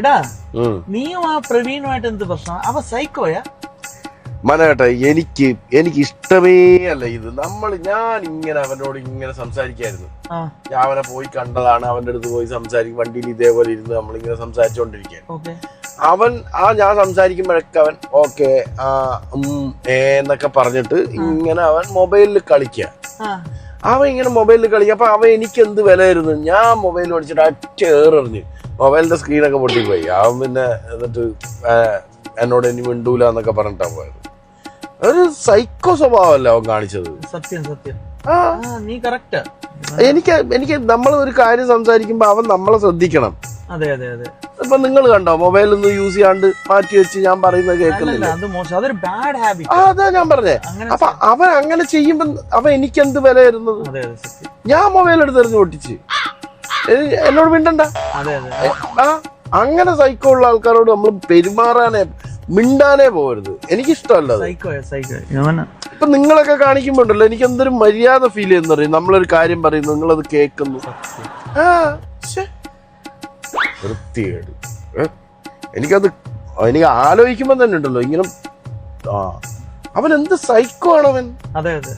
എടാ നീയും ആ പ്രവീണുമായിട്ട് എന്ത് പ്രശ്നം? അവ സൈക്കോയാ? മനേട്ടാ, എനിക്ക് ഇഷ്ടമേ അല്ല ഇത്. ഞാൻ ഇങ്ങനെ അവനോട് ഇങ്ങനെ സംസാരിക്കായിരുന്നു. ഞാൻ അവനെ പോയി കണ്ടതാണ്, അവന്റെ അടുത്ത് പോയി സംസാരിക്കും, വണ്ടിയിൽ ഇതേപോലെ ഇരുന്ന് നമ്മളിങ്ങനെ സംസാരിച്ചോണ്ടിരിക്കാൻ. ഞാൻ സംസാരിക്കുമ്പോഴൊക്കെ അവൻ ഓക്കെ എന്നൊക്കെ പറഞ്ഞിട്ട് ഇങ്ങനെ അവൻ മൊബൈലിൽ കളിക്കുക. അവൻ ഇങ്ങനെ മൊബൈലിൽ കളിക്കുക. അപ്പൊ അവൻ എനിക്ക് എന്ത് വിലയായിരുന്നു. ഞാൻ മൊബൈൽ മേടിച്ചിട്ട് അറ്റ ഏറെറിഞ്ഞ് മൊബൈലിന്റെ സ്ക്രീനൊക്കെ പൊട്ടിപ്പോയി. അവൻ പിന്നെ എന്നിട്ട് എന്നോട് ഇനി മിണ്ടൂല എന്നൊക്കെ പറഞ്ഞിട്ടാ പോയത്. ഒരു സൈക്കോ സ്വഭാവമല്ല അവൻ കാണിച്ചത്. സത്യം സത്യം, നീ കറക്റ്റ്. എനിക്ക് നമ്മൾ ഒരു കാര്യം സംസാരിക്കുമ്പോ അവൻ നമ്മളെ ശ്രദ്ധിക്കണം. അതെ അതെ അതെ. ഇപ്പൊ നിങ്ങൾ കണ്ടോ, മൊബൈൽ ഒന്നും യൂസ് ചെയ്യാണ്ട് മാറ്റി വെച്ച് ഞാൻ പറയുന്നത് കേൾക്കുന്നില്ല. അതാ ഞാൻ പറഞ്ഞേ. അപ്പൊ അവൻ അങ്ങനെ ചെയ്യുമ്പോ അവൻ എനിക്ക് എന്ത് വില തരുന്നത്? ഞാൻ മൊബൈൽ എടുത്ത് എറിഞ്ഞു പൊട്ടിച്ച് എന്നോട് മിണ്ടണ്ട. അങ്ങനെ സൈക്കോ ഉള്ള ആൾക്കാരോട് നമ്മൾ പെരുമാറാനേ മിണ്ടാനേ പോകരുത്. എനിക്കിഷ്ടമല്ല. ഇപ്പൊ നിങ്ങളൊക്കെ കാണിക്കുമ്പോണ്ടല്ലോ എനിക്ക് എന്തൊരു മര്യാദ ഫീൽ ചെയ്യുന്ന അറിയാം. നമ്മളൊരു കാര്യം പറയുന്നു, നിങ്ങളത് കേൾക്കുന്നു. വൃത്തികേട്. എനിക്ക് ആലോചിക്കുമ്പോ തന്നെ ഉണ്ടല്ലോ ഇങ്ങനെ അവൻ എന്ത് സൈക്കോ ആണവൻ. അതെ അതെ.